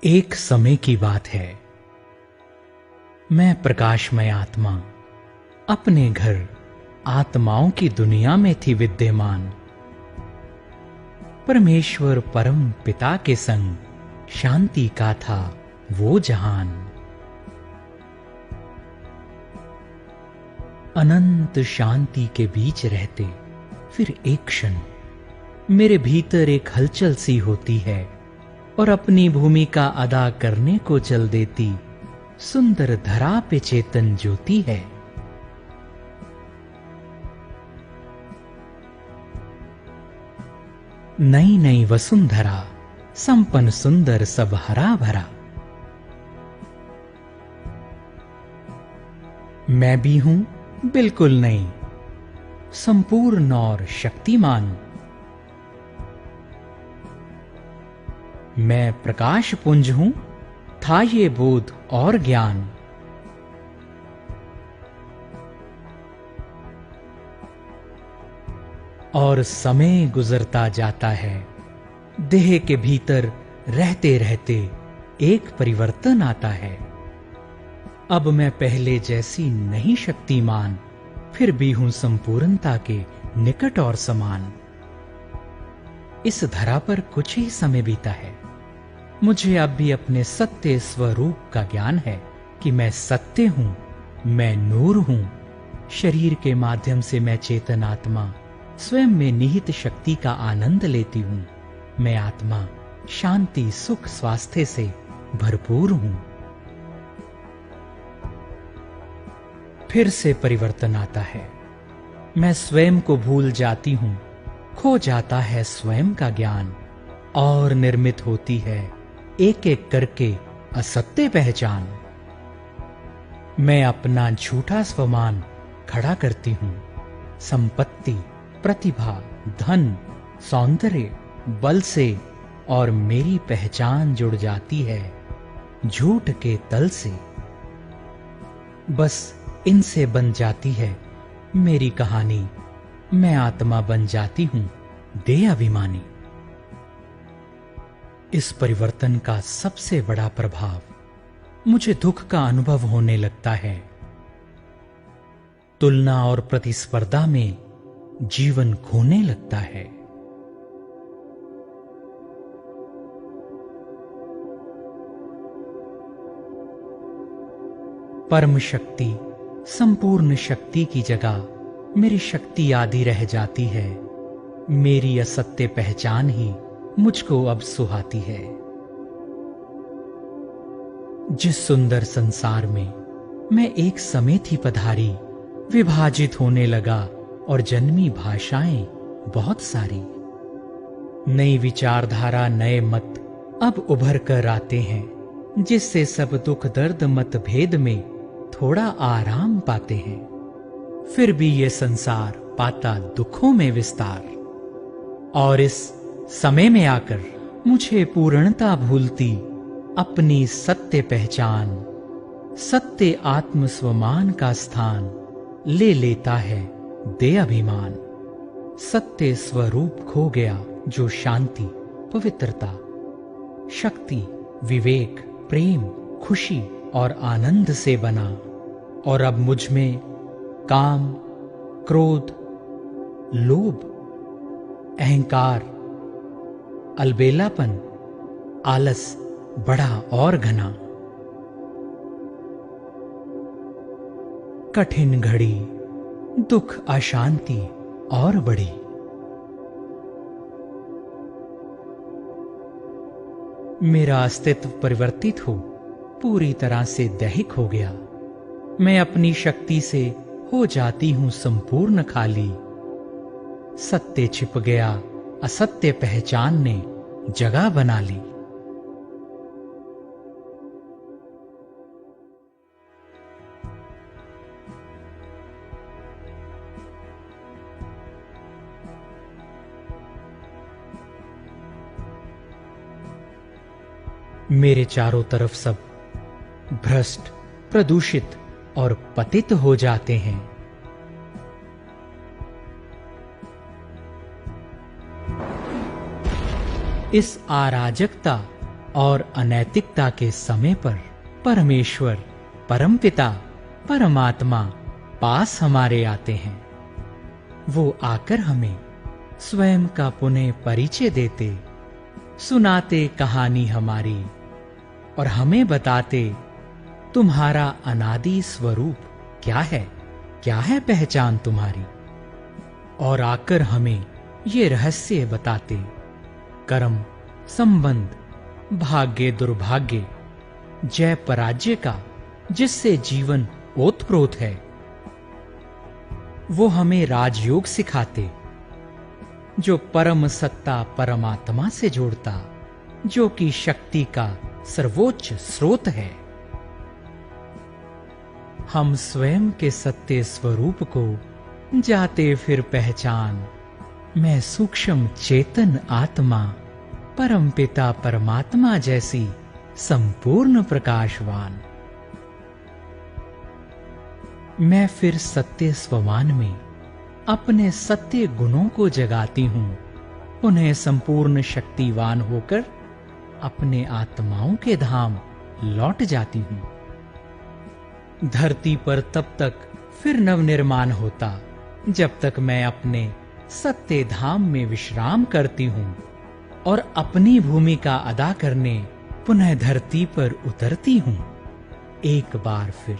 एक समय की बात है, मैं प्रकाशमय आत्मा अपने घर आत्माओं की दुनिया में थी विद्यमान। परमेश्वर परम पिता के संग शांति का था वो जहान। अनंत शांति के बीच रहते फिर एक क्षण मेरे भीतर एक हलचल सी होती है और अपनी भूमिका अदा करने को चल देती सुंदर धरा पे चेतन ज्योति है। नई नई वसुंधरा संपन्न सुंदर सब हरा भरा। मैं भी हूं बिल्कुल नई, संपूर्ण और शक्तिमान। मैं प्रकाश पुंज हूं, था ये बोध और ज्ञान। और समय गुजरता जाता है, देह के भीतर रहते रहते एक परिवर्तन आता है। अब मैं पहले जैसी नहीं शक्तिमान, फिर भी हूं संपूर्णता के निकट और समान। इस धरा पर कुछ ही समय बीता है, मुझे अब भी अपने सत्य स्वरूप का ज्ञान है कि मैं सत्य हूं, मैं नूर हूं। शरीर के माध्यम से मैं चेतन आत्मा स्वयं में निहित शक्ति का आनंद लेती हूं। मैं आत्मा शांति सुख स्वास्थ्य से भरपूर हूं। फिर से परिवर्तन आता है, मैं स्वयं को भूल जाती हूं, खो जाता है स्वयं का ज्ञान और निर्मित होती है एक एक करके असत्य पहचान। मैं अपना झूठा स्वमान खड़ा करती हूं। संपत्ति प्रतिभा धन सौंदर्य बल से और मेरी पहचान जुड़ जाती है झूठ के तल से। बस इनसे बन जाती है मेरी कहानी, मैं आत्मा बन जाती हूं देह अभिमानी। इस परिवर्तन का सबसे बड़ा प्रभाव मुझे दुख का अनुभव होने लगता है। तुलना और प्रतिस्पर्धा में जीवन खोने लगता है। परम शक्ति संपूर्ण शक्ति की जगह मेरी शक्ति आदि रह जाती है। मेरी असत्य पहचान ही मुझको अब सुहाती है। जिस सुंदर संसार में मैं एक समय थी पधारी, विभाजित होने लगा और जन्मी भाषाएं बहुत सारी। नई विचारधारा नए मत अब उभर कर आते हैं, जिससे सब दुख दर्द मतभेद में थोड़ा आराम पाते हैं। फिर भी ये संसार पाता दुखों में विस्तार। और इस समय में आकर मुझे पूर्णता भूलती अपनी सत्य पहचान, सत्य आत्म स्वमान का स्थान ले लेता है दे अभिमान। सत्य स्वरूप खो गया जो शांति पवित्रता शक्ति विवेक प्रेम खुशी और आनंद से बना। और अब मुझ में काम क्रोध लोभ अहंकार अलबेलापन आलस बढ़ा और घना। कठिन घड़ी दुख अशांति और बढ़ी। मेरा अस्तित्व परिवर्तित हो पूरी तरह से दैहिक हो गया। मैं अपनी शक्ति से हो जाती हूं संपूर्ण खाली। सत्य छिप गया असत्य पहचान ने जगह बना ली। मेरे चारों तरफ सब भ्रष्ट प्रदूषित और पतित हो जाते हैं। इस अराजकता और अनैतिकता के समय पर परमेश्वर, परमपिता, परमात्मा पास हमारे आते हैं। वो आकर हमें स्वयं का पुनः परिचय देते, सुनाते कहानी हमारी और हमें बताते तुम्हारा अनादि स्वरूप क्या है पहचान तुम्हारी। और आकर हमें ये रहस्य बताते, कर्म, संबंध, भाग्य, दुर्भाग्य, जय पराजय का जिससे जीवन ओतप्रोत है। वो हमें राजयोग सिखाते, जो परम सत्ता परमात्मा से जोड़ता, जो कि शक्ति का सर्वोच्च स्रोत है। हम स्वयं के सत्य स्वरूप को जाते फिर पहचान, मैं सूक्ष्म चेतन आत्मा, परमपिता परमात्मा जैसी संपूर्ण प्रकाशवान। मैं फिर सत्य स्वमान में अपने सत्य गुणों को जगाती हूं, उन्हें संपूर्ण शक्तिवान होकर अपने आत्माओं के धाम लौट जाती हूं। धरती पर तब तक फिर नवनिर्माण होता जब तक मैं अपने सत्य धाम में विश्राम करती हूं और अपनी भूमिका अदा करने पुनः धरती पर उतरती हूं। एक बार फिर